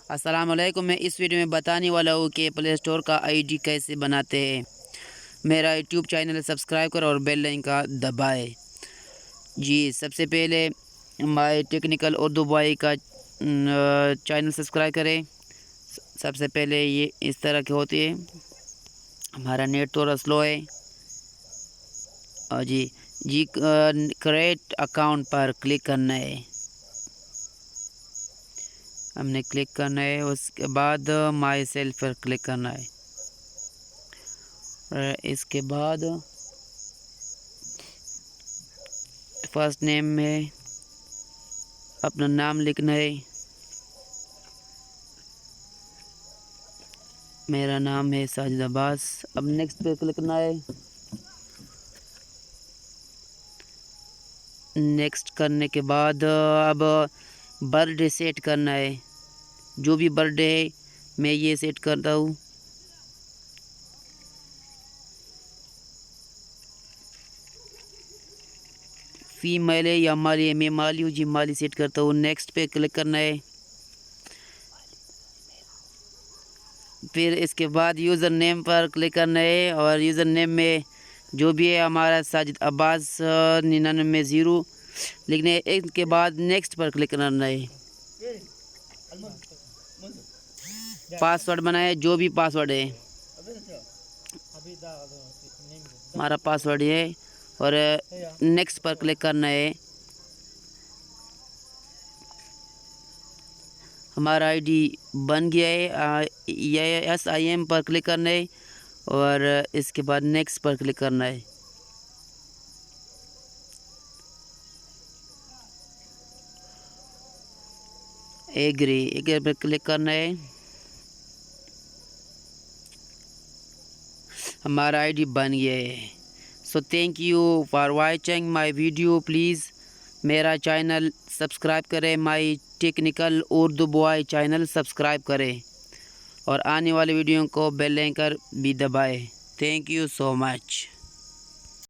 अस्सलाम वालेकुम। मैं इस वीडियो में बताने वाला हूँ कि प्ले स्टोर का आईडी कैसे बनाते हैं। मेरा यूट्यूब चैनल सब्सक्राइब करो और बेल आइकन का दबाएं। जी सबसे पहले माय टेक्निकल उर्दू बॉय का चैनल सब्सक्राइब करें। सबसे पहले ये इस तरह के होती है। हमारा नेट थोड़ा स्लो है और जी क्रिएट अकाउंट पर क्लिक करना है। हमने क्लिक करना है, उसके बाद माई सेल्फ पर क्लिक करना है और इसके बाद फर्स्ट नेम में अपना नाम लिखना है। मेरा नाम है साजिद अब्बास। अब नेक्स्ट पे क्लिक करना है। नेक्स्ट करने के बाद अब बर्थडे सेट करना है। जो भी बर्थडे है मैं ये सेट करता हूँ। फीमेल है या माली है, मैं माली हूँ जी, माली सेट करता हूँ। नेक्स्ट पे क्लिक करना है। फिर इसके बाद यूज़र नेम पर क्लिक करना है और यूज़र नेम में जो भी है हमारा साजिद अब्बास 99 लिखने है। इसके बाद नेक्स्ट पर क्लिक करना है। पासवर्ड बनाए, जो भी पासवर्ड है हमारा पासवर्ड है और नेक्स्ट पर क्लिक करना है। हमारा आईडी बन गया है। SIM पर क्लिक करना है और इसके बाद नेक्स्ट पर क्लिक करना है। एग्री पर क्लिक करना है। हमारा आईडी बन गया है। So thank you for watching my video. Please मेरा चैनल सब्सक्राइब करें। My technical Urdu boy channel subscribe करें और आने वाले वीडियो को बेल आइकन भी दबाएं। Thank you so much.